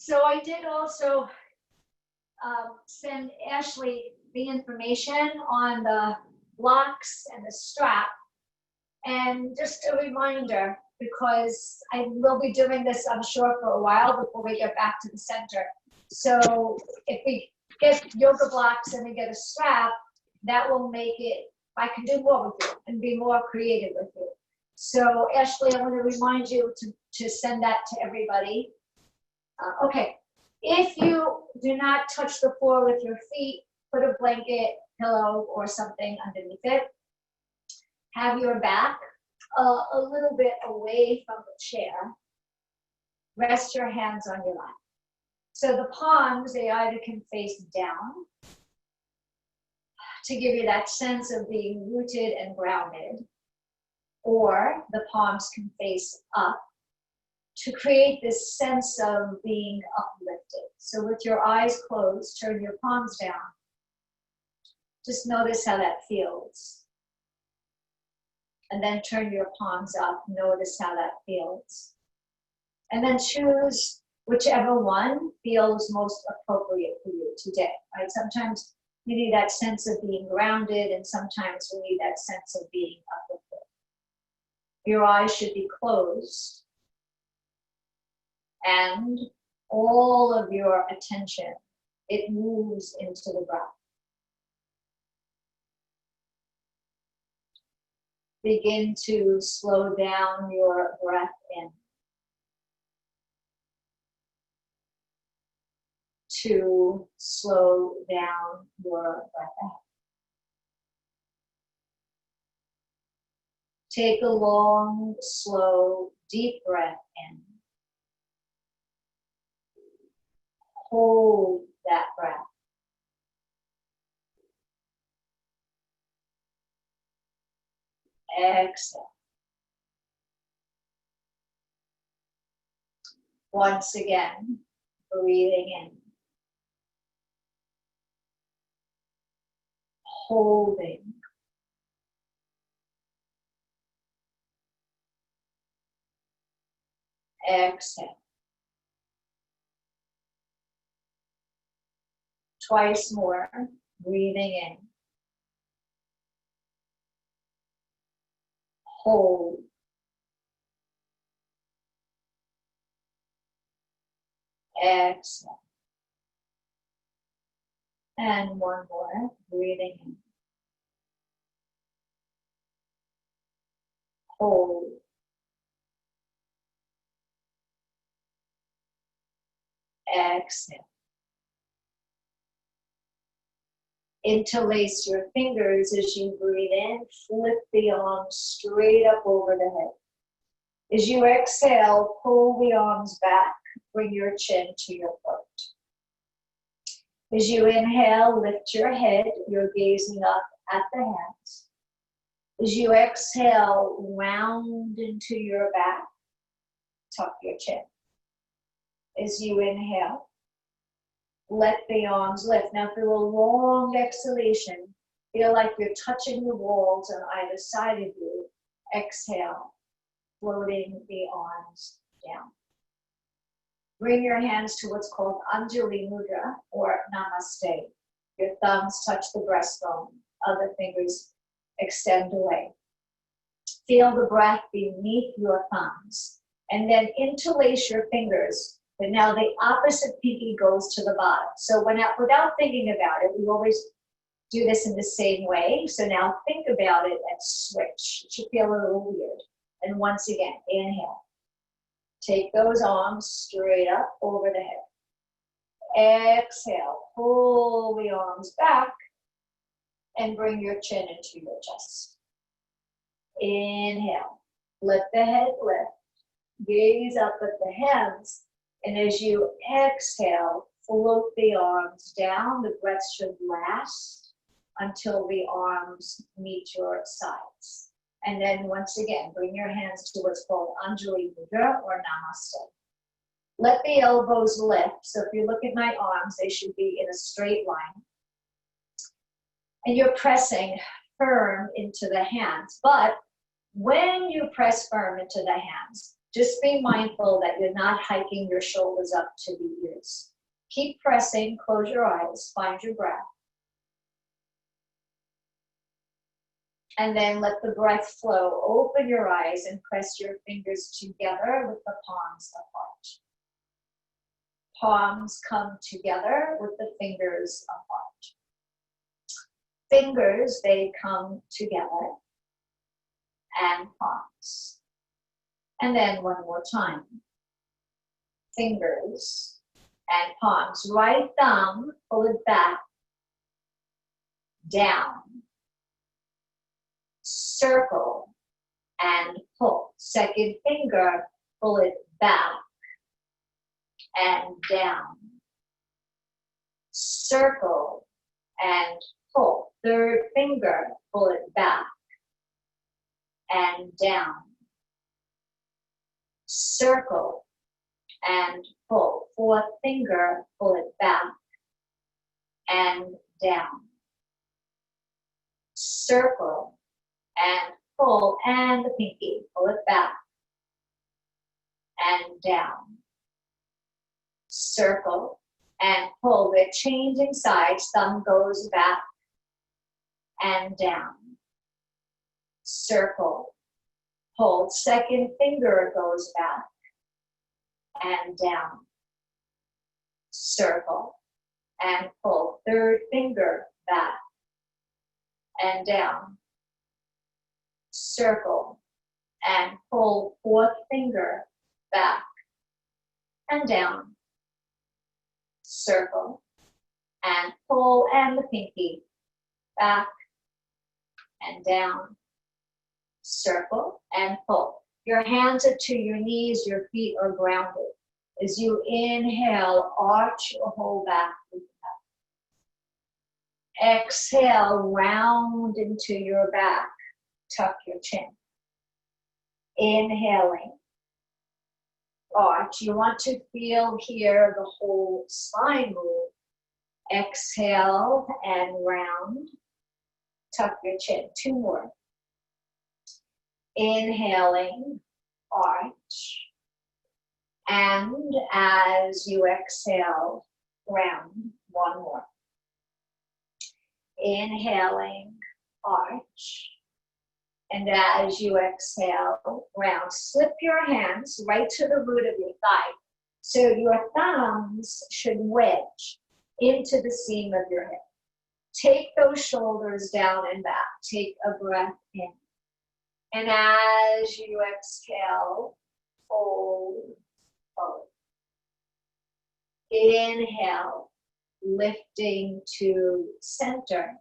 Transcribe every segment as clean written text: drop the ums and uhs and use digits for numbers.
So I did also send Ashley the information on the blocks and the strap. And just a reminder, because I will be doing this, I'm sure, for a while before we get back to the center. So if we get yoga blocks and we get a strap, that will make it, I can do more with you and be more creative with you. So Ashley, I want to remind you to send that to everybody. Okay, if you do not touch the floor with your feet, put a blanket, pillow, or something underneath it. Have your back a little bit away from the chair. Rest your hands on your lap. So the palms, they either can face down to give you that sense of being rooted and grounded, or the palms can face up to create this sense of being uplifted. So with your eyes closed, turn your palms down. Just notice how that feels. And then turn your palms up, notice how that feels. And then choose whichever one feels most appropriate for you today, right? Sometimes you need that sense of being grounded, and sometimes we need that sense of being uplifted. Your eyes should be closed, and all of your attention, it moves into the breath. Begin to slow down your breath in. To slow down your breath out. Take a long, slow, deep breath in. Hold that breath. Exhale. Once again, breathing in. Holding. Exhale. Twice more, breathing in. Hold. Exhale. And one more, breathing in. Hold. Exhale. Interlace your fingers as you breathe in. Flip the arms straight up over the head. As you exhale, pull the arms back. Bring your chin to your throat. As you inhale, lift your head. You're gazing up at the hands. As you exhale, round into your back. Tuck your chin. As you inhale, let the arms lift. Now through a long exhalation, feel like you're touching the walls on either side of you. Exhale, floating the arms down. Bring your hands to what's called Anjali Mudra or Namaste. Your thumbs touch the breastbone, other fingers extend away. Feel the breath beneath your thumbs, and then interlace your fingers, but now the opposite pinky goes to the bottom. So without thinking about it, we always do this in the same way. So now think about it and switch. It should feel a little weird. And once again, inhale. Take those arms straight up over the head. Exhale, pull the arms back and bring your chin into your chest. Inhale, let the head lift. Gaze up at the hands. And as you exhale, float the arms down. The breath should last until the arms meet your sides. And then once again, bring your hands to what's called Anjali Mudra or Namaste. Let the elbows lift. So if you look at my arms, they should be in a straight line. And you're pressing firm into the hands. But when you press firm into the hands, Just be mindful that you're not hiking your shoulders up to the ears. Keep pressing, close your eyes, find your breath. And then let the breath flow. Open your eyes and press your fingers together with the palms apart. Palms come together with the fingers apart. Fingers, they come together. And palms. And then one more time. Fingers and palms. Right thumb, pull it back. Down. Circle and pull. Second finger, pull it back and down. Circle and pull. Third finger, pull it back and down. Circle and pull. Fourth finger, pull it back and down. Circle and pull, and the pinky, pull it back and down. Circle and pull. We're changing sides. Thumb goes back and down. Circle, pull. Second finger goes back and down. Circle and pull. Third finger back and down. Circle and pull. Fourth finger back and down. Circle and pull, and the pinky back and down. Circle and pull. Your hands are to your knees, your feet are grounded. As you inhale, arch your whole back. Exhale, round into your back. Tuck your chin. Inhaling, arch. You want to feel here the whole spine move. Exhale and round. Tuck your chin. Two more. Inhaling, arch. And as you exhale, round. One more. Inhaling, arch. And as you exhale, round. Slip your hands right to the root of your thigh. So your thumbs should wedge into the seam of your hip. Take those shoulders down and back. Take a breath in. And as you exhale, fold forward. Inhale, lifting to center.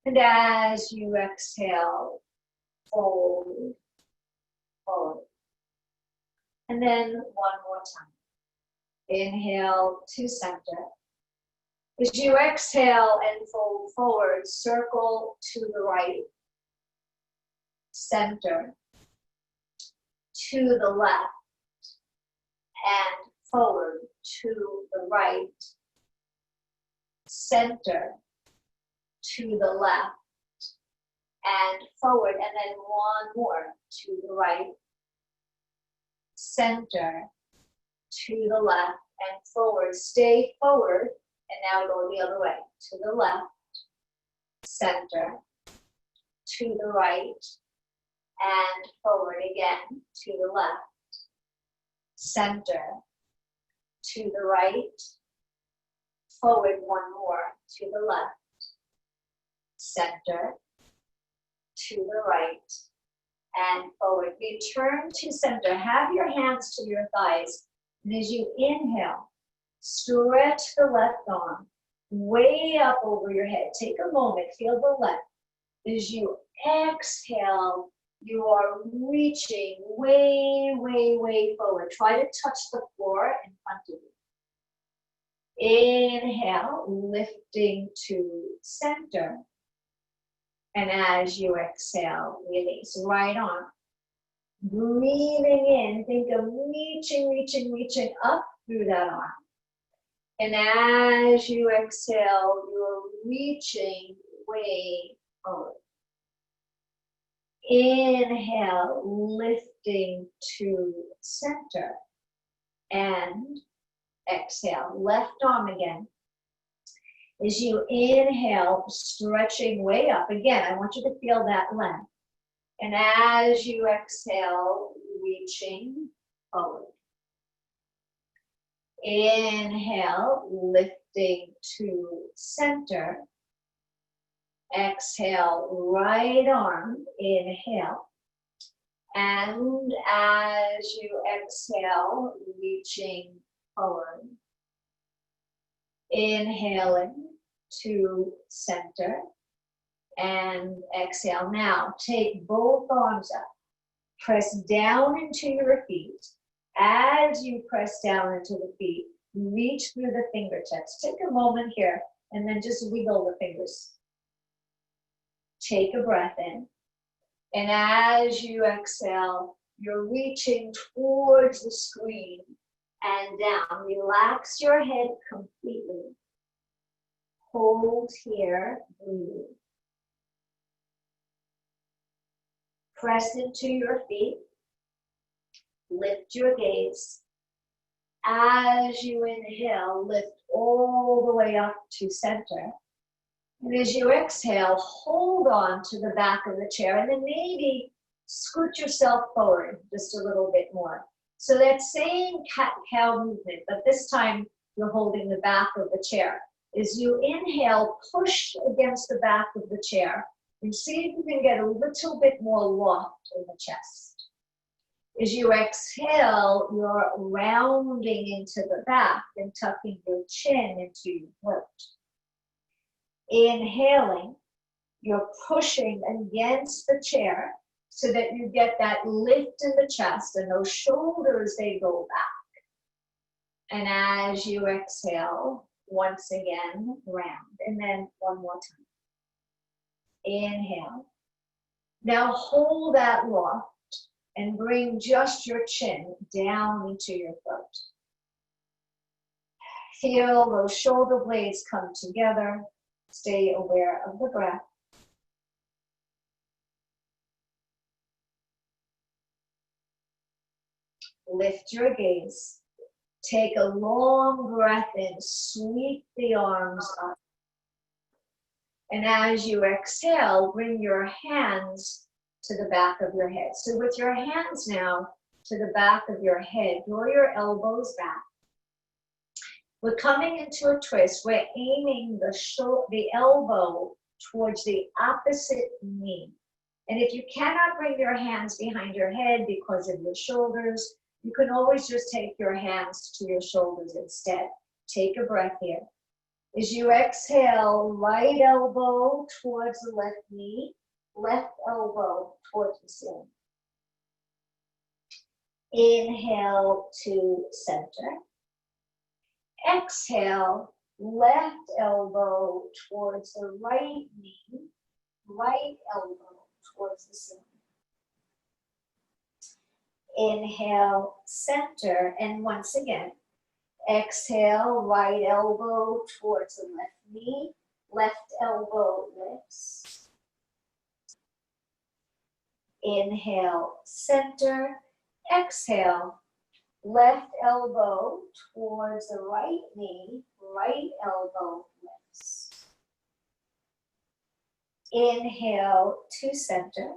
And as you exhale, fold forward. And then one more time. Inhale to center. As you exhale and fold forward, circle to the right. Center. To the left. And forward to the right. Center. To the left and forward, and then one more to the right, center, to the left and forward. Stay forward and now go the other way, to the left, center, to the right and forward again, to the left, center, to the right, forward one more, to the left, center, to the right, and forward. Return to center. Have your hands to your thighs. And as you inhale, stretch the left arm way up over your head. Take a moment, feel the left. As you exhale, you are reaching way, way, way forward. Try to touch the floor in front of you. Inhale, lifting to center. And as you exhale, release. Right arm. Breathing in, think of reaching, reaching, reaching up through that arm. And as you exhale, you're reaching way forward. Inhale, lifting to center. And exhale, left arm again. As you inhale, stretching way up. Again, I want you to feel that length. And as you exhale, reaching forward. Inhale, lifting to center. Exhale, right arm, inhale. And as you exhale, reaching forward. Inhaling to center. And exhale. Now, take both arms up. Press down into your feet. As you press down into the feet, reach through the fingertips. Take a moment here and then just wiggle the fingers. Take a breath in. And as you exhale, you're reaching towards the screen and down. Relax your head completely. Hold here, breathe. Press into your feet. Lift your gaze. As you inhale, lift all the way up to center. And as you exhale, hold on to the back of the chair and then maybe scoot yourself forward just a little bit more. So that same cat-cow movement, but this time you're holding the back of the chair. As you inhale, push against the back of the chair and see if you can get a little bit more loft in the chest. As you exhale, you're rounding into the back and tucking your chin into your throat. Inhaling, you're pushing against the chair so that you get that lift in the chest and those shoulders, they go back. And as you exhale, once again, round. And then one more time. Inhale. Now hold that loft and bring just your chin down into your throat. Feel those shoulder blades come together. Stay aware of the breath. Lift your gaze. Take a long breath in. Sweep the arms up. And as you exhale, bring your hands to the back of your head. So with your hands now to the back of your head, draw your elbows back. We're coming into a twist. We're aiming the elbow towards the opposite knee. And if you cannot bring your hands behind your head because of your shoulders, you can always just take your hands to your shoulders instead. Take a breath here. As you exhale, right elbow towards the left knee, left elbow towards the ceiling. Inhale to center. Exhale, left elbow towards the right knee, right elbow towards the ceiling. Inhale, center, and once again, exhale, right elbow towards the left knee, left elbow lifts. Inhale, center, exhale, left elbow towards the right knee, right elbow lifts. Inhale to center.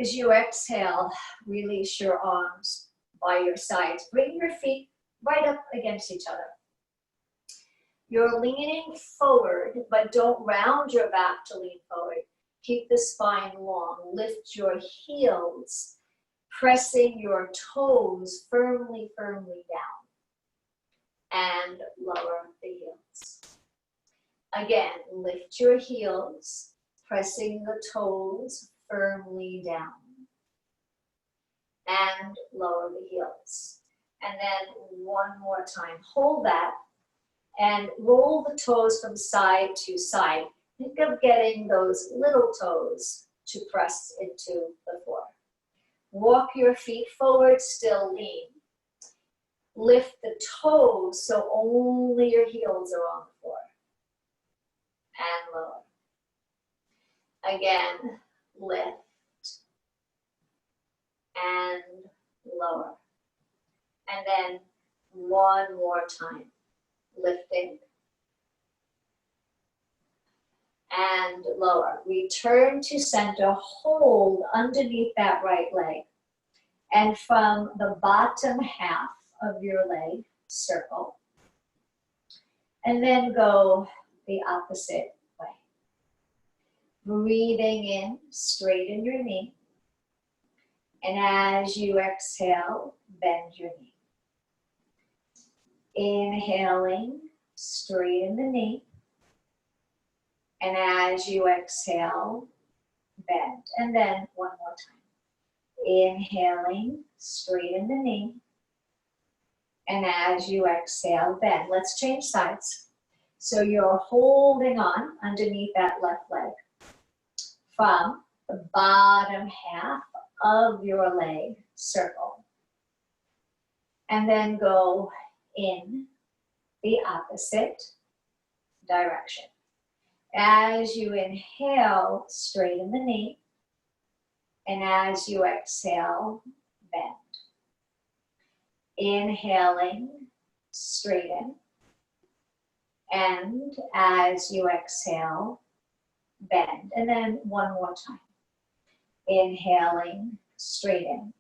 As you exhale, release your arms by your sides. Bring your feet right up against each other. You're leaning forward, but don't round your back to lean forward. Keep the spine long. Lift your heels, pressing your toes firmly, firmly down. And lower the heels. Again, lift your heels, pressing the toes firmly down. And lower the heels. And then one more time. Hold that and roll the toes from side to side. Think of getting those little toes to press into the floor. Walk your feet forward, still lean. Lift the toes so only your heels are on the floor. And lower. Again, lift lower. And then one more time, lifting and lower. Return to center, hold underneath that right leg. And from the bottom half of your leg, circle. And then go the opposite way. Breathing in, straighten your knee. And as you exhale, bend your knee. Inhaling, straighten the knee. And as you exhale, bend. And then one more time. Inhaling, straighten the knee. And as you exhale, bend. Let's change sides. So you're holding on underneath that left leg. From the bottom half of your leg, circle. And then go in the opposite direction. As you inhale, straighten the knee. And as you exhale, bend. Inhaling, straighten. And as you exhale, bend. And then one more time. Inhaling, straighten.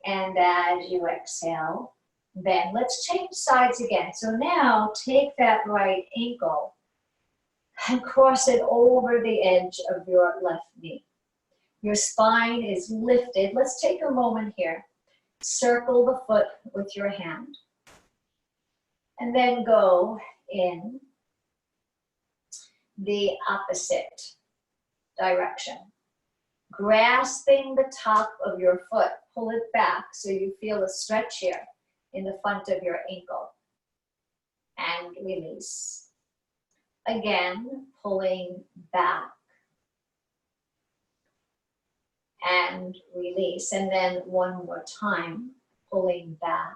And as you exhale, bend. Let's change sides again. So now take that right ankle and cross it over the edge of your left knee. Your spine is lifted. Let's take a moment here. Circle the foot with your hand. And then go in the opposite direction. Grasping the top of your foot, pull it back so you feel a stretch here in the front of your ankle. And release. Again, pulling back. And release. And then one more time, pulling back.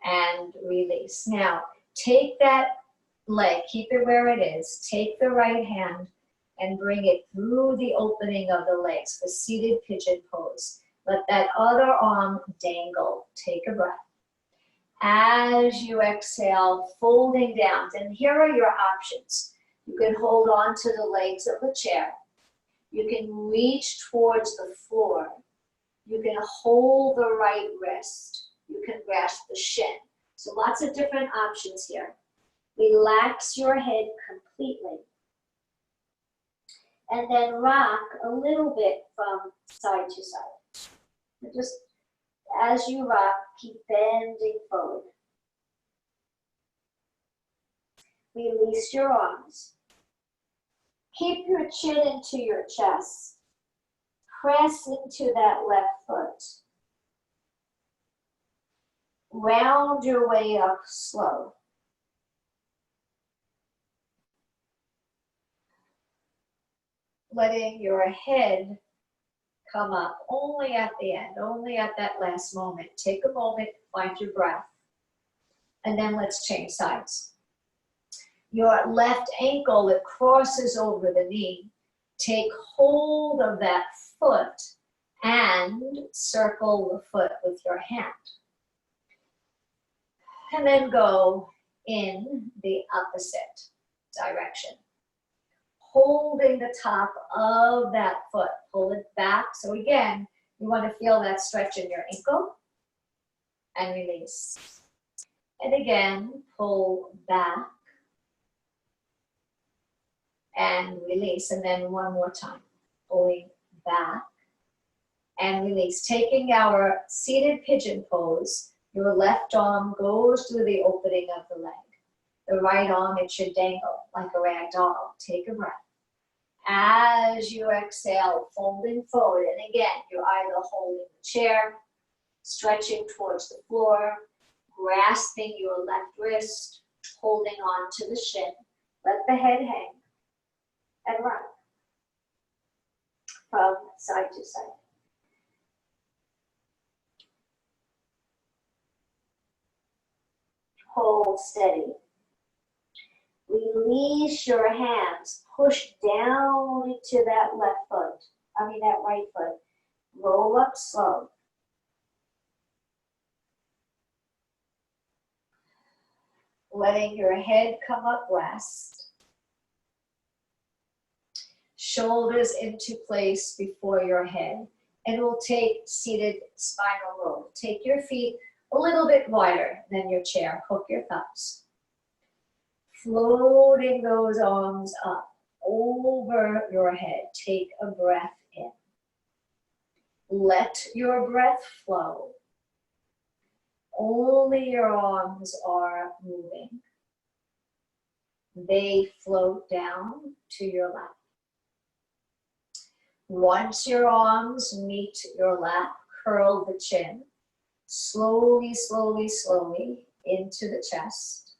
And release. Now, take that leg, keep it where it is. Take the right hand and bring it through the opening of the legs, the seated pigeon pose. Let that other arm dangle. Take a breath. As you exhale, folding down. And here are your options. You can hold on to the legs of the chair. You can reach towards the floor. You can hold the right wrist. You can grasp the shin. So lots of different options here. Relax your head completely. And then rock a little bit from side to side. And just as you rock, keep bending forward. Release your arms. Keep your chin into your chest. Press into that left foot. Round your way up slow. Letting your head come up only at the end, only at that last moment. Take a moment, find your breath. And then let's change sides. Your left ankle that crosses over the knee, take hold of that foot and circle the foot with your hand. And then go in the opposite direction. Holding the top of that foot, pull it back. So again, you want to feel that stretch in your ankle and release. And again, pull back and release. And then one more time, pulling back and release. Taking our seated pigeon pose, your left arm goes through the opening of the leg. The right arm, it should dangle like a rag doll. Take a breath. As you exhale, folding forward. And again, you're either holding the chair, stretching towards the floor, grasping your left wrist, holding on to the shin. Let the head hang and rock from side to side. Hold steady. Release your hands. Push down into that right foot. Roll up slow. Letting your head come up last. Shoulders into place before your head. And we'll take seated spinal roll. Take your feet a little bit wider than your chair. Hook your thumbs. Floating those arms up over your head. Take a breath in. Let your breath flow. Only your arms are moving. They float down to your lap. Once your arms meet your lap, curl the chin. Slowly, slowly, slowly into the chest.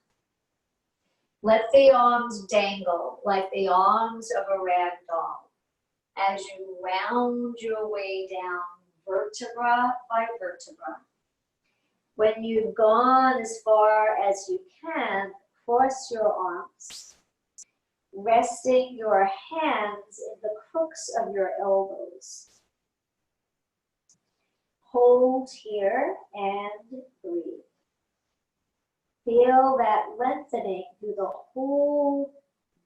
Let the arms dangle like the arms of a rag doll as you round your way down vertebra by vertebra. When you've gone as far as you can, cross your arms, resting your hands in the crooks of your elbows. Hold here and breathe. Feel that lengthening through the whole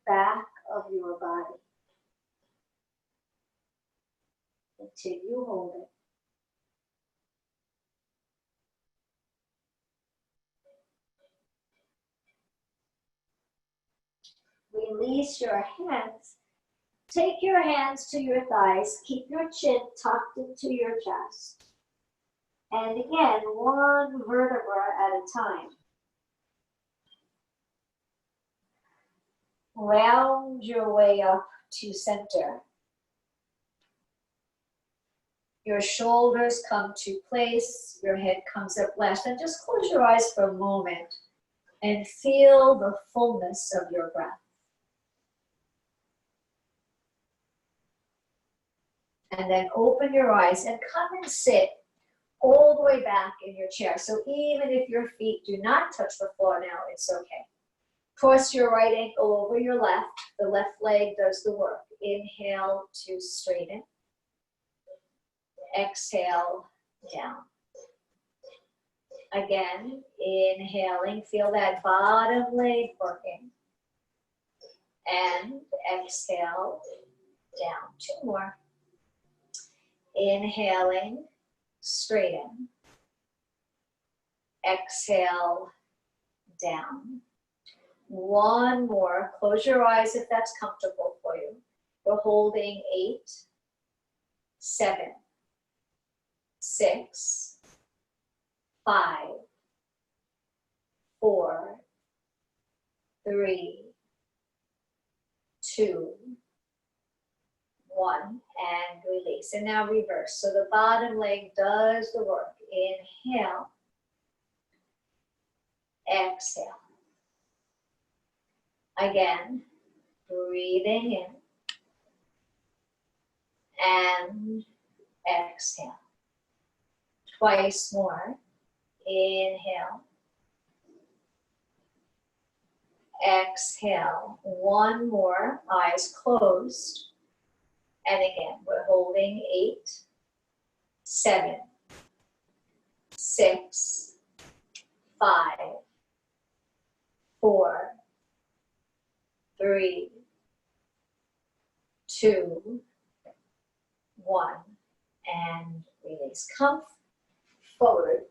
back of your body. Continue holding. Release your hands. Take your hands to your thighs. Keep your chin tucked into your chest. And again, one vertebra at a time. Round your way up to center. Your shoulders come to place. Your head comes up last. And just close your eyes for a moment and feel the fullness of your breath. And then open your eyes and come and sit all the way back in your chair. So even if your feet do not touch the floor now, it's okay. Cross your right ankle over your left. The left leg does the work. Inhale to straighten. Exhale down. Again, inhaling, feel that bottom leg working. And exhale down. Two more. Inhaling, straighten. Exhale, down. One more. Close your eyes if that's comfortable for you. We're holding 8, 7, 6, 5, 4, 3, 2, 1, and release. And now reverse. So the bottom leg does the work. Inhale. Exhale. Again, breathing in. And exhale. Twice more. Inhale. Exhale. One more. Eyes closed. And again, we're holding 8, 7, 6, 5, 4, 3, 2, 1, and release. Come forward.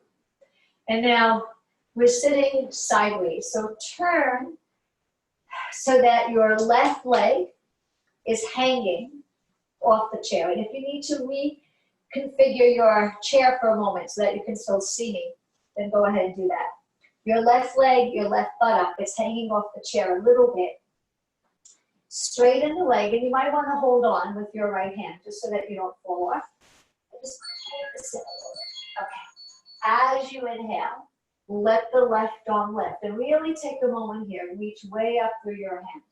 And now we're sitting sideways. So turn so that your left leg is hanging off the chair. And if you need to reconfigure your chair for a moment so that you can still see me, then go ahead and do that. Your left leg, your left buttock is hanging off the chair a little bit. Straighten the leg, and you might want to hold on with your right hand just so that you don't fall off. Just sit a little bit. Okay. As you inhale, let the left arm lift. And really take a moment here. Reach way up through your hand.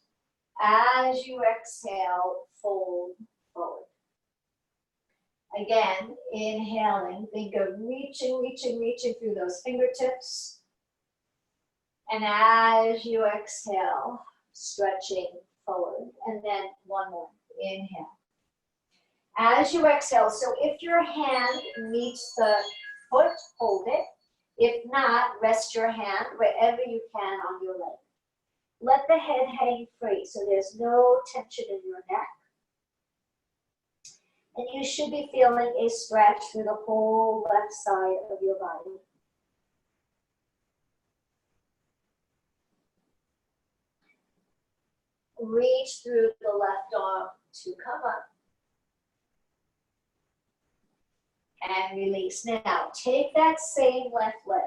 As you exhale, fold forward. Again, inhaling, think of reaching, reaching, reaching through those fingertips. And as you exhale, stretching forward. And then one more. Inhale. As you exhale, so if your hand meets the foot, hold it. If not, rest your hand wherever you can on your leg. Let the head hang free, so there's no tension in your neck. And you should be feeling a stretch through the whole left side of your body. Reach through the left arm to come up. And release. Now, take that same left leg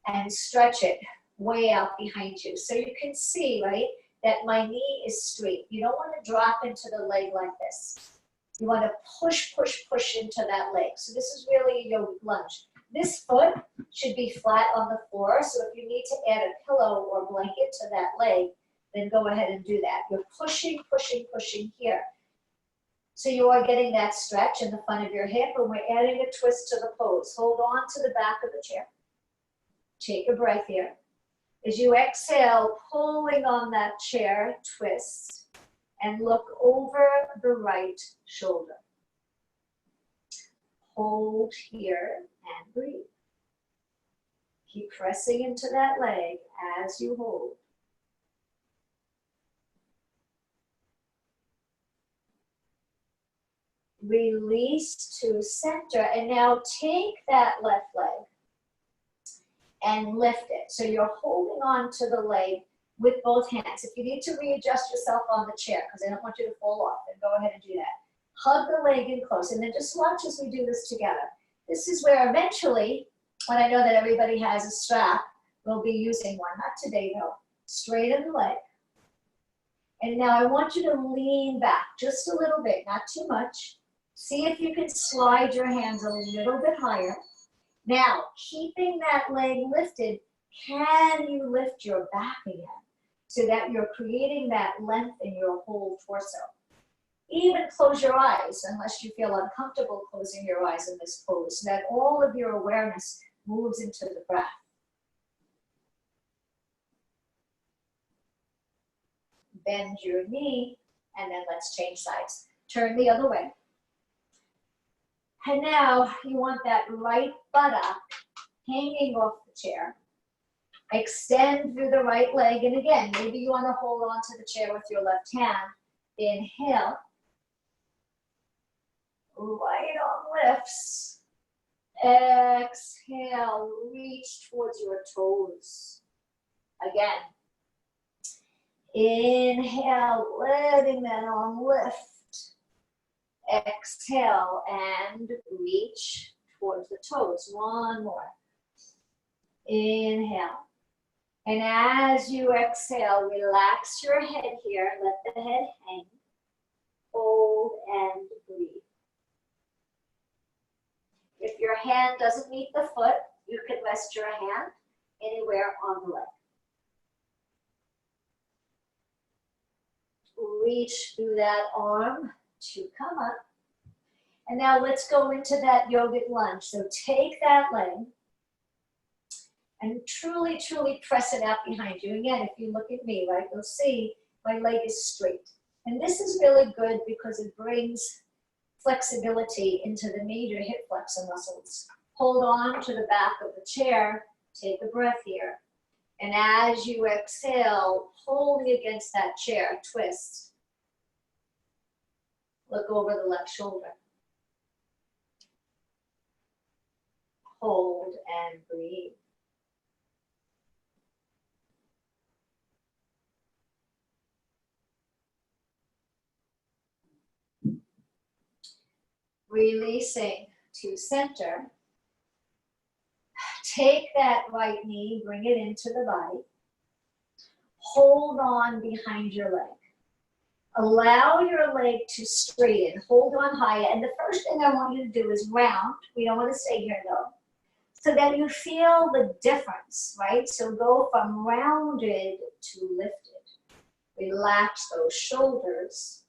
and stretch it way out behind you. So you can see, right, that my knee is straight. You don't want to drop into the leg like this. You want to push, push, push into that leg. So this is really a yogic lunge. This foot should be flat on the floor. So if you need to add a pillow or blanket to that leg, then go ahead and do that. You're pushing, pushing, pushing here. So you are getting that stretch in the front of your hip, and we're adding a twist to the pose. Hold on to the back of the chair. Take a breath here. As you exhale, pulling on that chair, twist, and look over the right shoulder. Hold here and breathe. Keep pressing into that leg as you hold. Release to center, and now take that left leg and lift it. So you're holding on to the leg with both hands. If you need to readjust yourself on the chair, because I don't want you to fall off, then go ahead and do that. Hug the leg in close, and then just watch as we do this together. This is where eventually, when I know that everybody has a strap, we'll be using one. Not today though. Straighten the leg. And now I want you to lean back just a little bit, not too much. See if you can slide your hands a little bit higher. Now, keeping that leg lifted, can you lift your back again so that you're creating that length in your whole torso? Even close your eyes unless you feel uncomfortable closing your eyes in this pose, so that all of your awareness moves into the breath. Bend your knee, and then let's change sides. Turn the other way. And now you want that right buttock hanging off the chair. Extend through the right leg. And again, maybe you want to hold on to the chair with your left hand. Inhale. Right arm lifts. Exhale. Reach towards your toes. Again. Inhale, letting that arm lift. Exhale and reach towards the toes. One more. Inhale. And as you exhale, relax your head here. Let the head hang. Hold and breathe. If your hand doesn't meet the foot, you can rest your hand anywhere on the leg. Reach through that arm to come up. And now let's go into that yogic lunge. So take that leg and truly, truly press it out behind you. Again, if you look at me, right, you'll see my leg is straight. And this is really good because it brings flexibility into the major hip flexor muscles. Hold on to the back of the chair. Take a breath here. And as you exhale, pulling against that chair, twist. Look over the left shoulder. Hold and breathe. Releasing to center. Take that right knee, bring it into the body. Hold on behind your leg. Allow your leg to straighten. Hold on high. And the first thing I want you to do is round. We don't want to stay here though. So that you feel the difference, right? So go from rounded to lifted. Relax those shoulders.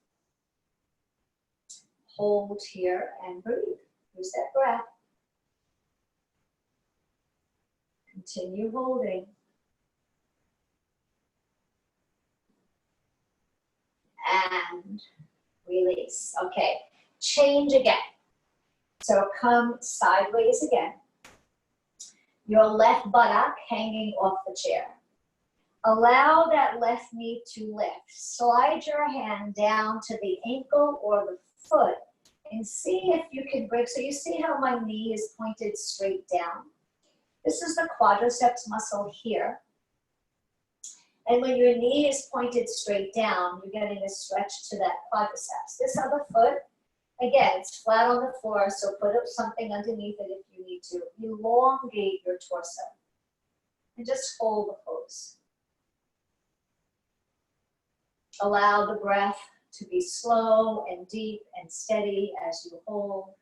Hold here and breathe. Use that breath. Continue holding. And release. Okay, change again. So come sideways again. Your left buttock hanging off the chair. Allow that left knee to lift. Slide your hand down to the ankle or the foot and see if you can bring, so you see how my knee is pointed straight down. This is the quadriceps muscle here. And when your knee is pointed straight down, you're getting a stretch to that quadriceps. This other foot, again, it's flat on the floor, so put up something underneath it if you need to. Elongate your torso. And just hold the pose. Allow the breath to be slow and deep and steady as you hold.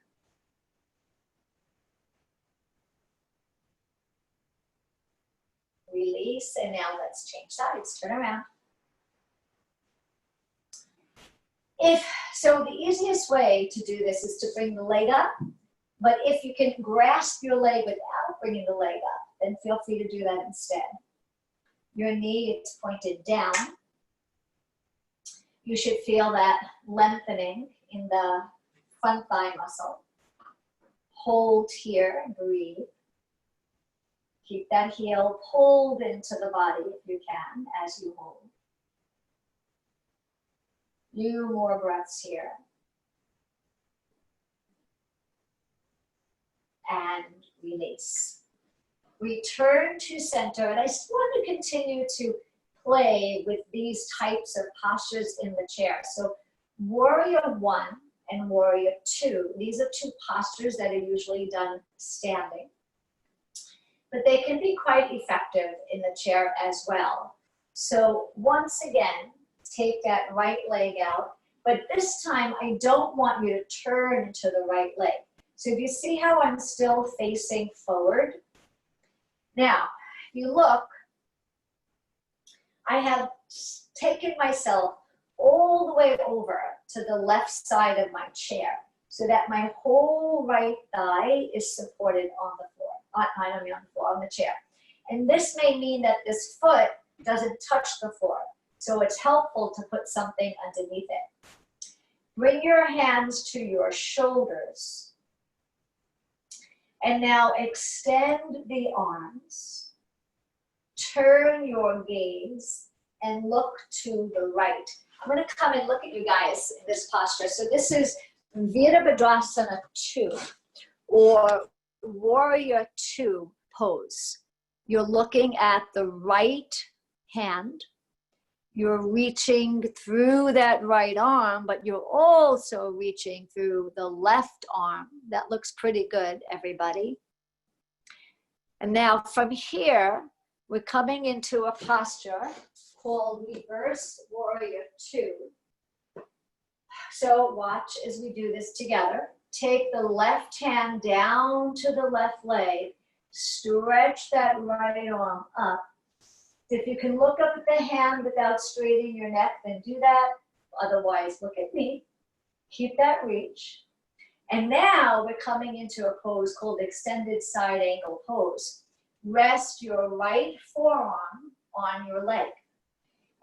Release, and now let's change sides. Turn around. So the easiest way to do this is to bring the leg up, but if you can grasp your leg without bringing the leg up, then feel free to do that instead. Your knee is pointed down. You should feel that lengthening in the front thigh muscle. Hold here, breathe. Keep that heel pulled into the body if you can as you hold. Few more breaths here. And release. Return to center, and I still want to continue to play with these types of postures in the chair. So warrior 1 and warrior 2, these are two postures that are usually done standing. But they can be quite effective in the chair as well. So once again, take that right leg out, but this time I don't want you to turn to the right leg. So if you see how I'm still facing forward, now, if you look, I have taken myself all the way over to the left side of my chair so that my whole right thigh is supported on the floor. On the chair. And this may mean that this foot doesn't touch the floor. So it's helpful to put something underneath it. Bring your hands to your shoulders. And now extend the arms. Turn your gaze and look to the right. I'm going to come and look at you guys in this posture. So this is Virabhadrasana 2 or Warrior 2 pose. You're looking at the right hand. You're reaching through that right arm, but you're also reaching through the left arm. That looks pretty good, everybody. And now from here, we're coming into a posture called Reverse Warrior 2. So watch as we do this together. Take the left hand down to the left leg. Stretch that right arm up. If you can look up at the hand without straightening your neck, then do that. Otherwise, look at me. Keep that reach. And now we're coming into a pose called Extended Side Angle Pose. Rest your right forearm on your leg.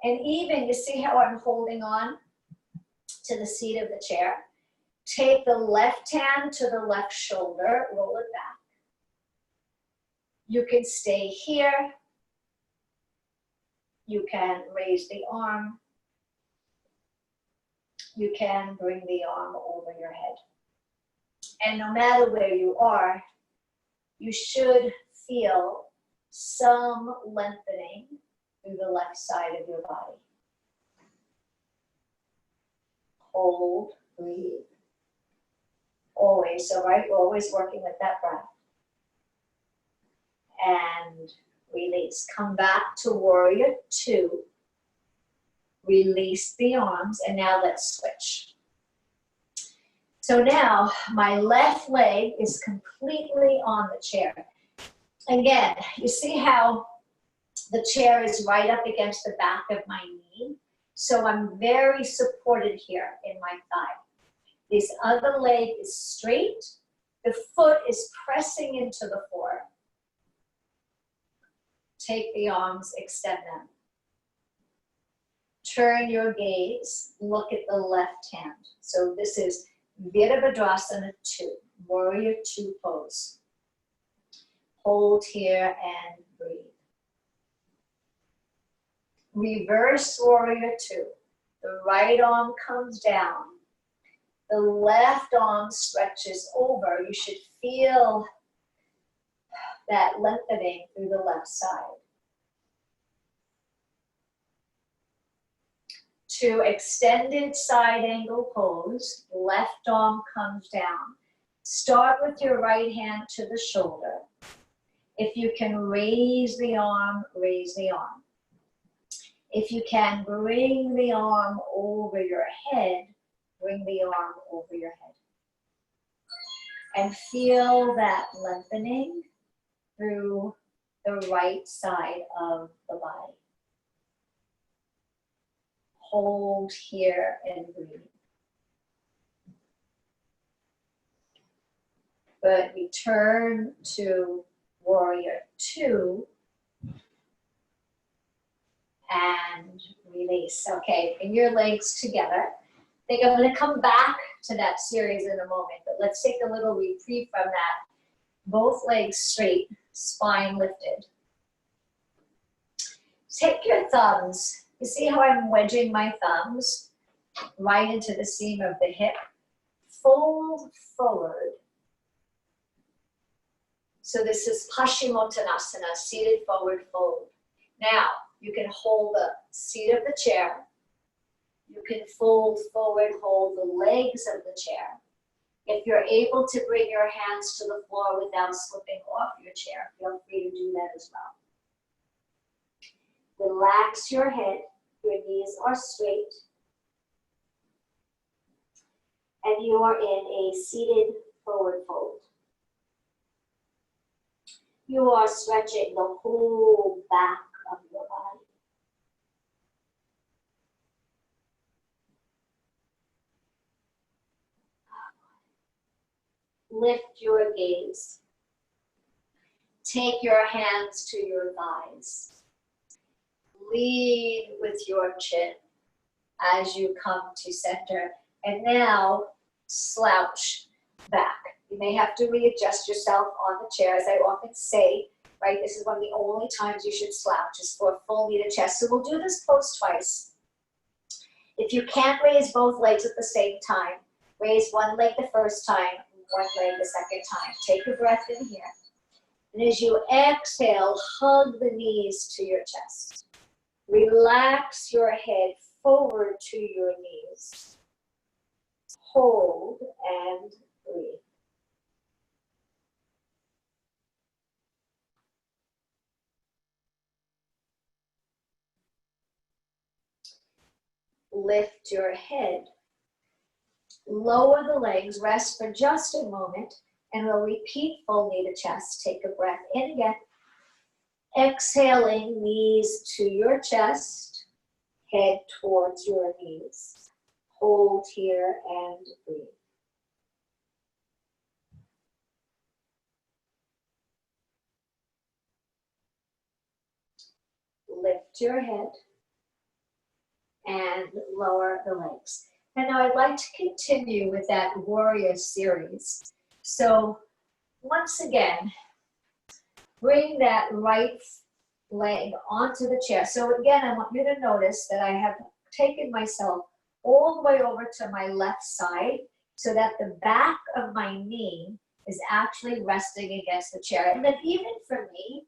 And even, you see how I'm holding on to the seat of the chair? Take the left hand to the left shoulder, roll it back. You can stay here. You can raise the arm. You can bring the arm over your head. And no matter where you are, you should feel some lengthening through the left side of your body. Hold, breathe. Always, so right, we're always working with that breath. And release. Come back to Warrior 2. Release the arms, and now let's switch. So now my left leg is completely on the chair. Again, you see how the chair is right up against the back of my knee? So I'm very supported here in my thigh. This other leg is straight. The foot is pressing into the floor. Take the arms, extend them. turn your gaze, look at the left hand. So this is Virabhadrasana 2, Warrior 2 pose. Hold here and breathe. Reverse Warrior 2. The right arm comes down. The left arm stretches over. You should feel that lengthening through the left side. 2, extended side angle pose. Left arm comes down. Start with your right hand to the shoulder. If you can raise the arm, raise the arm. If you can bring the arm over your head, bring the arm over your head. And feel that lengthening through the right side of the body. Hold here and breathe. Good. Return to Warrior 2. And release. Okay, bring your legs together. I think I'm going to come back to that series in a moment, but let's take a little reprieve from that. Both legs straight, spine lifted. Take your thumbs. You see how I'm wedging my thumbs right into the seam of the hip? Fold forward. So this is Paschimottanasana, seated forward fold. Now, you can hold the seat of the chair. You can fold forward, hold the legs of the chair. If you're able to bring your hands to the floor without slipping off your chair, feel free to do that as well. Relax your head. Your knees are straight. And you are in a seated forward fold. You are stretching the whole back of your body. Lift your gaze. Take your hands to your thighs. Lead with your chin as you come to center. And now slouch back. You may have to readjust yourself on the chair, as I often say, right? This is one of the only times you should slouch, is for a full knee to chest. So we'll do this pose twice. If you can't raise both legs at the same time, raise one leg the first time, one leg the second time. Take a breath in here. And as you exhale, hug the knees to your chest. Relax your head forward to your knees. Hold and breathe. Lift your head. Lower the legs, rest for just a moment, and we'll repeat full knee to chest. Take a breath in again. Exhaling, knees to your chest, head towards your knees. Hold here and breathe. Lift your head and lower the legs. And now I'd like to continue with that warrior series. So once again, bring that right leg onto the chair. So again, I want you to notice that I have taken myself all the way over to my left side so that the back of my knee is actually resting against the chair. And then even for me,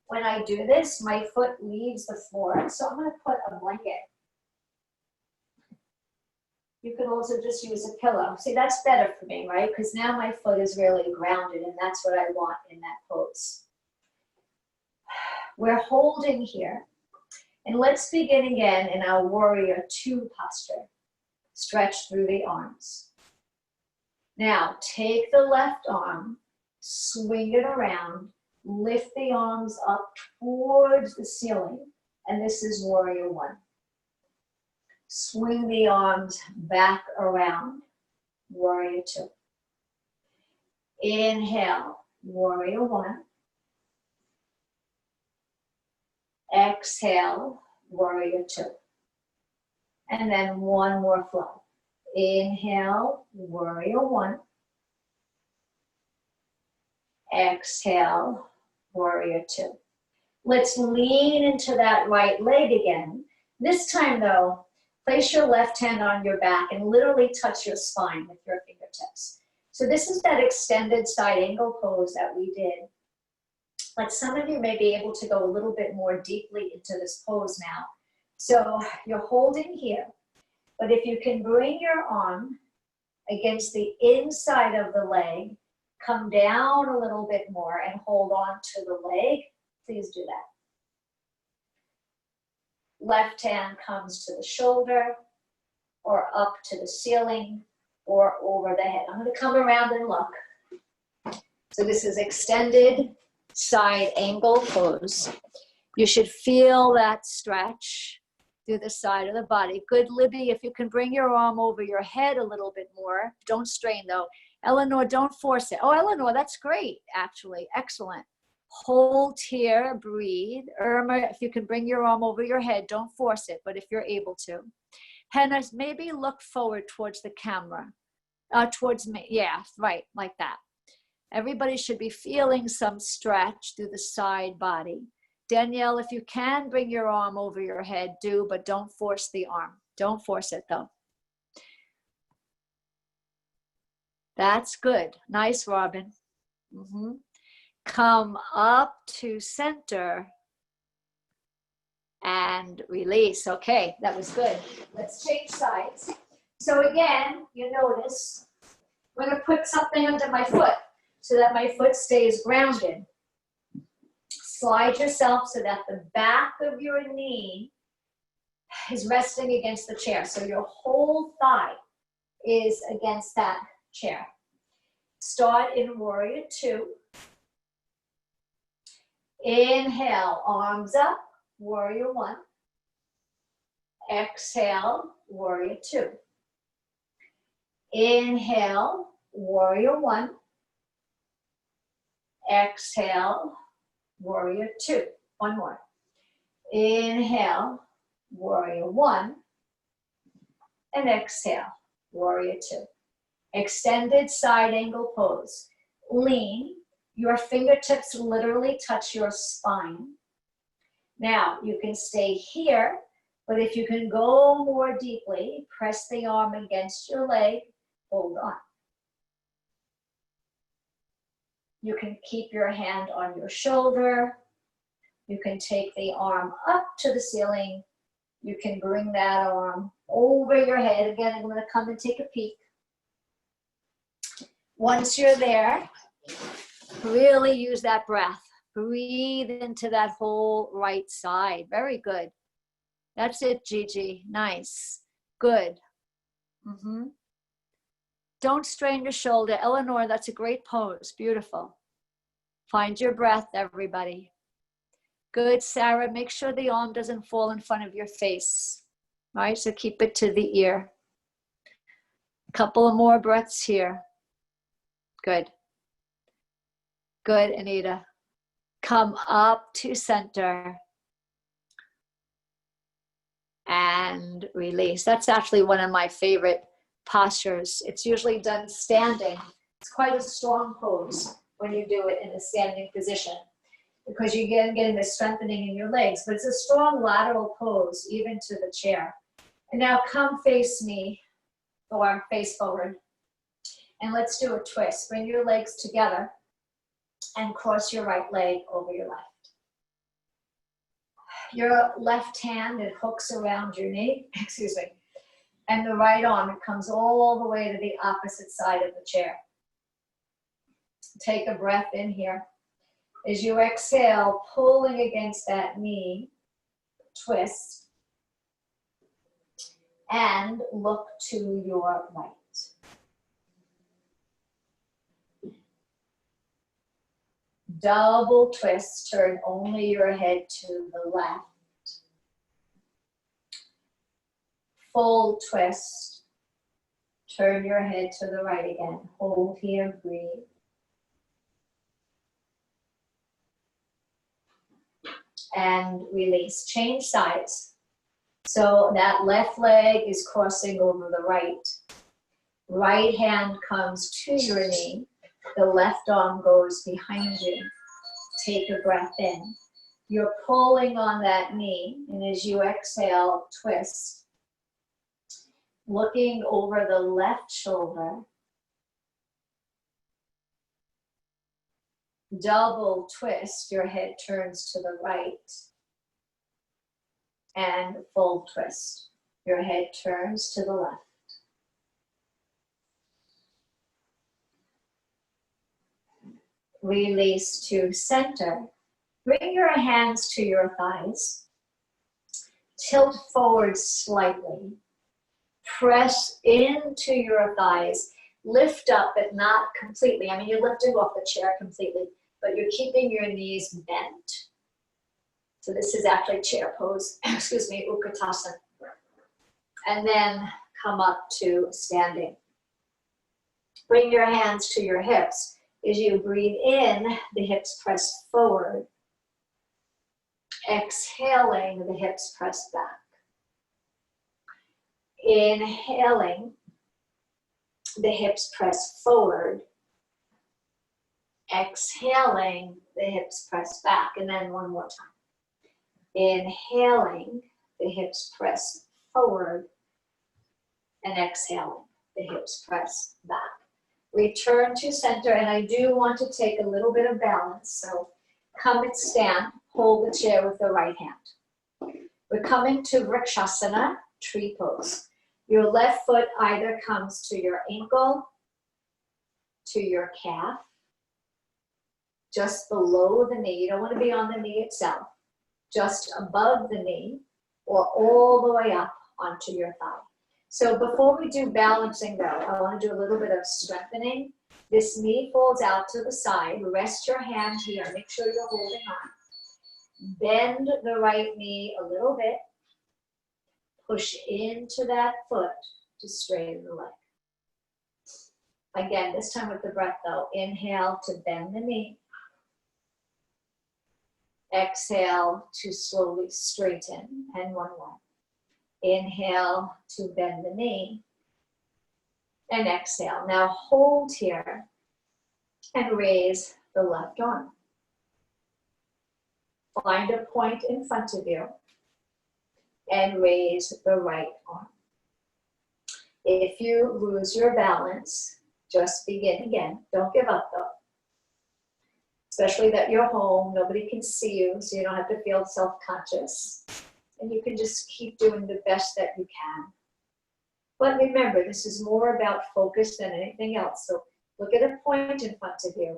when I do this, my foot leaves the floor. So I'm going to put a blanket. You could also just use a pillow. See, that's better for me, right? Because now my foot is really grounded, and that's what I want in that pose. We're holding here. And let's begin again in our Warrior 2 posture. Stretch through the arms. Now, take the left arm, swing it around, lift the arms up towards the ceiling, and this is Warrior 1. Swing the arms back around, Warrior 2. Inhale, Warrior 1. Exhale, Warrior 2. And then one more flow. Inhale, warrior one. Exhale, warrior two. Let's lean into that right leg again. This time though, place your left hand on your back and literally touch your spine with your fingertips. So this is that extended side angle pose that we did. But some of you may be able to go a little bit more deeply into this pose now. So you're holding here, but if you can bring your arm against the inside of the leg, come down a little bit more and hold on to the leg, please do that. Left hand comes to the shoulder or up to the ceiling or over the head. I'm going to come around and look. So this is extended side angle pose. You should feel that stretch through the side of the body. Good, Libby, if you can bring your arm over your head a little bit more. Don't strain though. Eleanor, don't force it. Oh, Eleanor, that's great, actually. Excellent. Hold here, breathe. Irma, if you can bring your arm over your head, don't force it, but if you're able to. Henna, maybe look forward towards the camera. Towards me, yeah, right, like that. Everybody should be feeling some stretch through the side body. Danielle, if you can bring your arm over your head, do, but don't force the arm. Don't force it though. That's good. Nice, Robin. Come up to center and release. Okay, that was good. Let's change sides. So again, you notice, I'm going to put something under my foot so that my foot stays grounded. Slide yourself so that the back of your knee is resting against the chair. So your whole thigh is against that chair. Start in warrior two. Inhale, arms up, warrior one. Exhale, warrior two. Inhale, warrior one. Exhale, warrior two. One more. Inhale, warrior one. And exhale, warrior two. Extended side angle pose. Lean. Your fingertips literally touch your spine. Now, you can stay here, but if you can go more deeply, press the arm against your leg, hold on. You can keep your hand on your shoulder. You can take the arm up to the ceiling. You can bring that arm over your head. Again, I'm going to come and take a peek. Once you're there, really use that breath. Breathe into that whole right side. Very good. That's it, Gigi. Nice. Good. Don't strain your shoulder. Eleanor, that's a great pose. Beautiful. Find your breath, everybody. Good, Sarah. Make sure the arm doesn't fall in front of your face. All right, so keep it to the ear. Couple of more breaths here. Good. Good, Anita. Come up to center. And release. That's actually one of my favorite postures. It's usually done standing. It's quite a strong pose when you do it in a standing position because you get the strengthening in your legs, but it's a strong lateral pose even to the chair. And now come face me or face forward. And let's do a twist. Bring your legs together and cross your right leg over your left. Your left hand, it hooks around your knee, excuse me, and the right arm, it comes all the way to the opposite side of the chair. Take a breath in here. As you exhale, pulling against that knee, twist, and look to your right. Double twist, turn only your head to the left. Full twist, turn your head to the right again. Hold here, breathe. And release. Change sides. So that left leg is crossing over the right. Right hand comes to your knee. The left arm goes behind you. Take a breath in. You're pulling on that knee, and as you exhale, twist. Looking over the left shoulder. Double twist, your head turns to the right. And full twist, your head turns to the left. Release to center. Bring your hands to your thighs. Tilt forward slightly. Press into your thighs. Lift up, but not completely. I mean, you're lifting off the chair completely, but you're keeping your knees bent. So this is actually chair pose, excuse me, Utkatasana. And then come up to standing. Bring your hands to your hips. As you breathe in, the hips press forward. Exhaling, the hips press back. Inhaling, the hips press forward. Exhaling, the hips press back. And then one more time. Inhaling, the hips press forward. And exhaling, the hips press back. Return to center, and I do want to take a little bit of balance. So come and stand, hold the chair with the right hand. We're coming to Vrikshasana, tree pose. Your left foot either comes to your ankle, to your calf, just below the knee. You don't want to be on the knee itself. Just above the knee, or all the way up onto your thigh. So before we do balancing though, I want to do a little bit of strengthening. This knee folds out to the side. Rest your hand here. Make sure you're holding on. Bend the right knee a little bit. Push into that foot to straighten the leg. Again, this time with the breath though. Inhale to bend the knee. Exhale to slowly straighten, and one more. Inhale to bend the knee, and exhale. Now hold here and raise the left arm. Find a point in front of you and raise the right arm. If you lose your balance, just begin again. Don't give up though. Especially that you're home, nobody can see you, so you don't have to feel self-conscious. And you can just keep doing the best that you can. But remember, this is more about focus than anything else. So look at a point in front of you.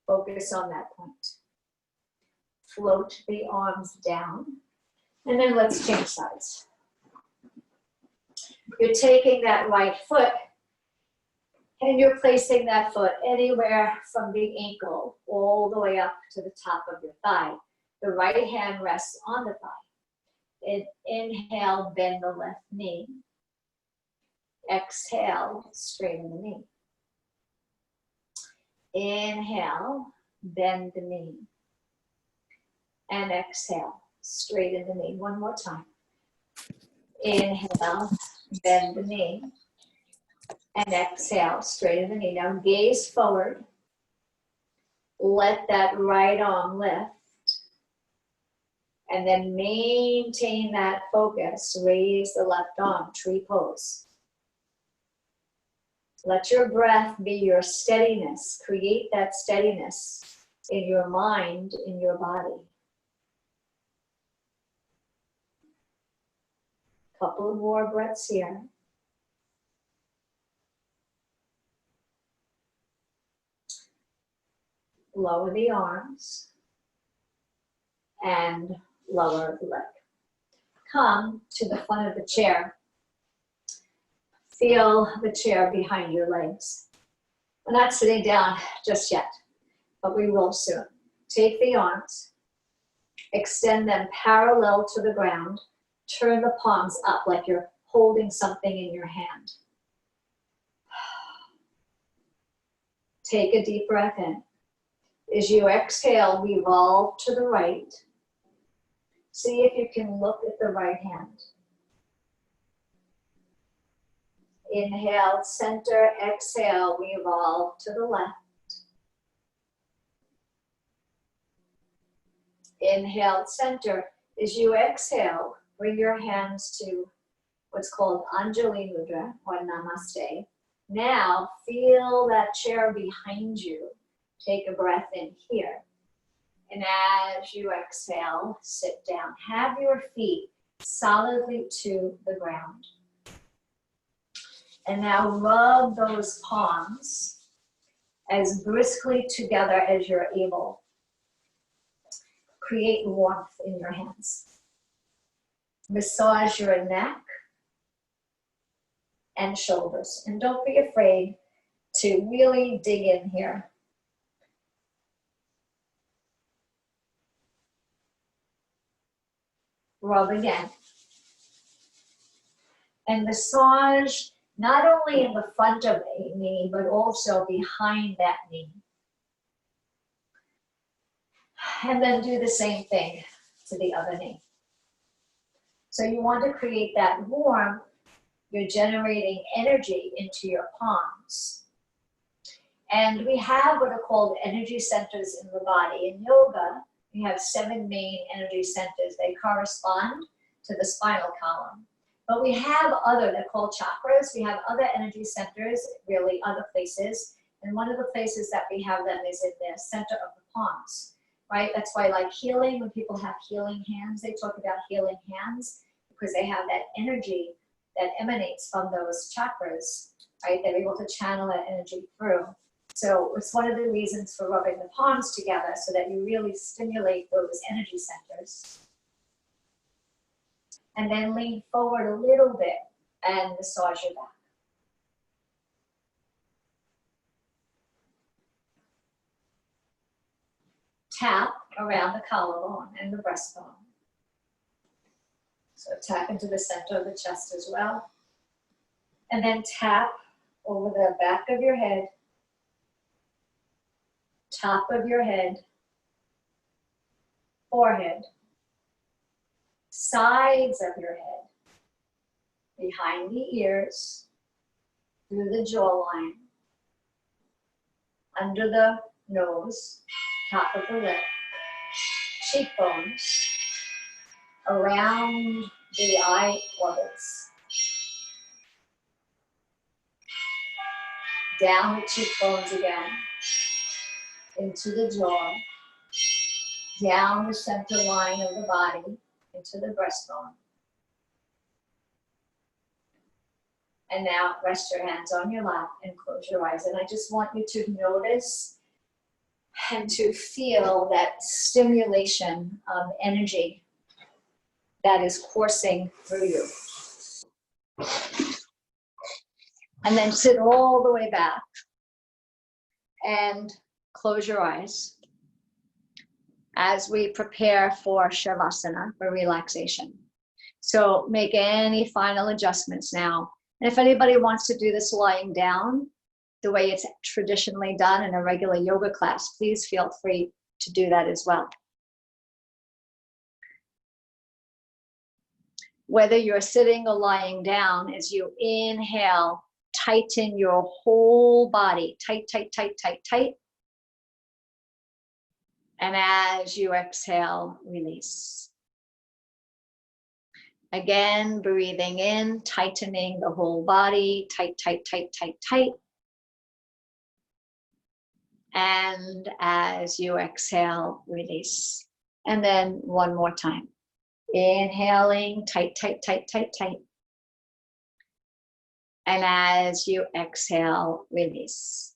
Focus on that point. Float the arms down. And then let's change sides. You're taking that right foot and you're placing that foot anywhere from the ankle all the way up to the top of your thigh. The right hand rests on the thigh. Inhale, bend the left knee. Exhale, straighten the knee. Inhale, bend the knee. And exhale, straighten the knee. One more time. Inhale, bend the knee. And exhale, straighten the knee. Now gaze forward. Let that right arm lift. And then maintain that focus. Raise the left arm, tree pose. Let your breath be your steadiness. Create that steadiness in your mind, in your body. Couple of more breaths here. Lower the arms and lower the leg. Come to the front of the chair. Feel the chair behind your legs. We're not sitting down just yet, but we will soon. Take the arms, extend them parallel to the ground, turn the palms up like you're holding something in your hand. Take a deep breath in. As you exhale, revolve to the right. See if you can look at the right hand. Inhale, center, exhale, we evolve to the left. Inhale, center. As you exhale, bring your hands to what's called Anjali Mudra or Namaste. Now, feel that chair behind you. Take a breath in here. And as you exhale, sit down. Have your feet solidly to the ground. And now rub those palms as briskly together as you're able. Create warmth in your hands. Massage your neck and shoulders. And don't be afraid to really dig in here. Rub again. And massage not only in the front of a knee, but also behind that knee. And then do the same thing to the other knee. So you want to create that warmth. You're generating energy into your palms. And we have what are called energy centers in the body. In yoga, we have 7 main energy centers. They correspond to the spinal column. But we have other, they're called chakras. We have other energy centers, really other places. And one of the places that we have them is in the center of the palms, right? That's why like healing, when people have healing hands, they talk about healing hands because they have that energy that emanates from those chakras, right? They're able to channel that energy through. So it's one of the reasons for rubbing the palms together so that you really stimulate those energy centers. And then lean forward a little bit and massage your back. Tap around the collarbone and the breastbone. So tap into the center of the chest as well. And then tap over the back of your head, top of your head, forehead, sides of your head, behind the ears, through the jawline, under the nose, top of the lip, cheekbones, around the eye orbits, down the cheekbones again, into the jaw, down the center line of the body, into the breastbone. And now rest your hands on your lap and close your eyes. And I just want you to notice and to feel that stimulation of energy that is coursing through you. And then sit all the way back and close your eyes as we prepare for Shavasana, for relaxation. So make any final adjustments now. And if anybody wants to do this lying down, the way it's traditionally done in a regular yoga class, please feel free to do that as well. Whether you're sitting or lying down, as you inhale, tighten your whole body. Tight, tight, tight, tight, tight. And as you exhale, release. Again, breathing in, tightening the whole body. Tight, tight, tight, tight, tight. And as you exhale, release. And then one more time. Inhaling, tight, tight, tight, tight, tight. And as you exhale, release.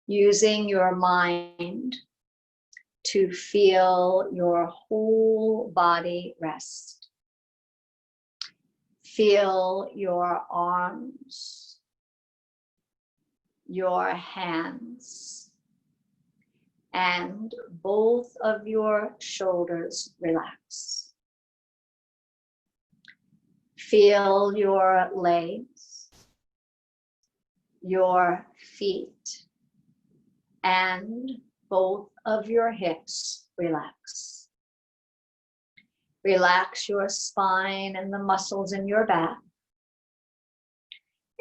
Using your mind to feel your whole body rest. Feel your arms, your hands, and both of your shoulders relax. Feel your legs, your feet, and both of your hips relax. Relax your spine and the muscles in your back.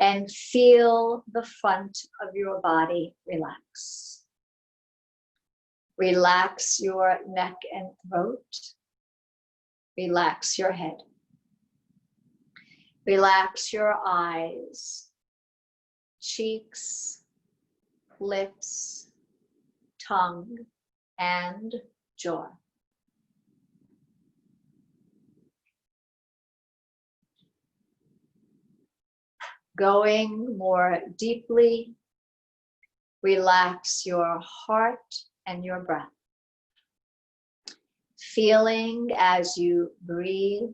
and feel the front of your body relax. Relax your neck and throat. Relax your head. Relax your eyes, cheeks, lips, tongue, and jaw. Going more deeply, relax your heart and your breath. Feeling as you breathe,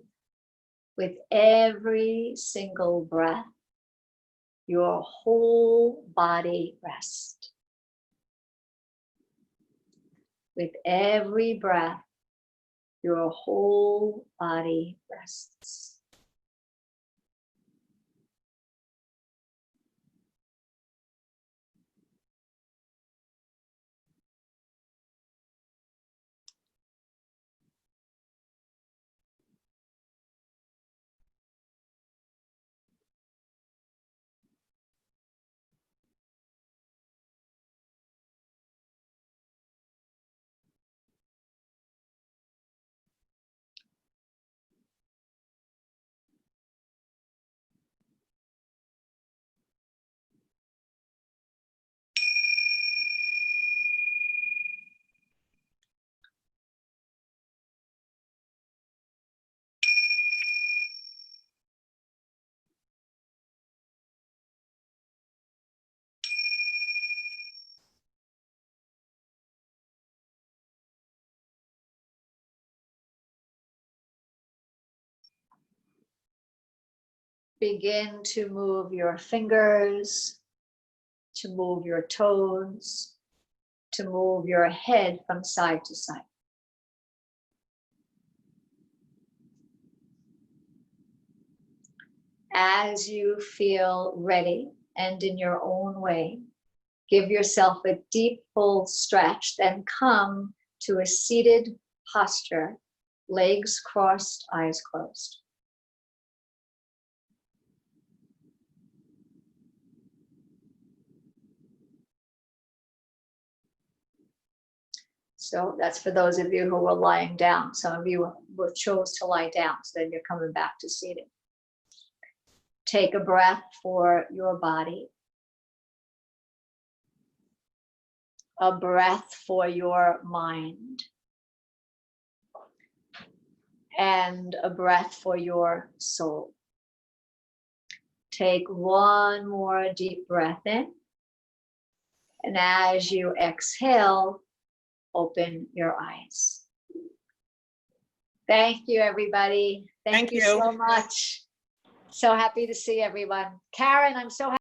with every single breath, your whole body rests. With every breath, your whole body rests. Begin to move your fingers, to move your toes, to move your head from side to side. As you feel ready and in your own way, give yourself a deep, full stretch, then come to a seated posture, legs crossed, eyes closed. So that's for those of you who were lying down. Some of you chose to lie down, so then you're coming back to seated. Take a breath for your body. A breath for your mind. And a breath for your soul. Take one more deep breath in. And as you exhale, open your eyes. Thank you, everybody. Thank you so much. So happy to see everyone. Karen, I'm so happy.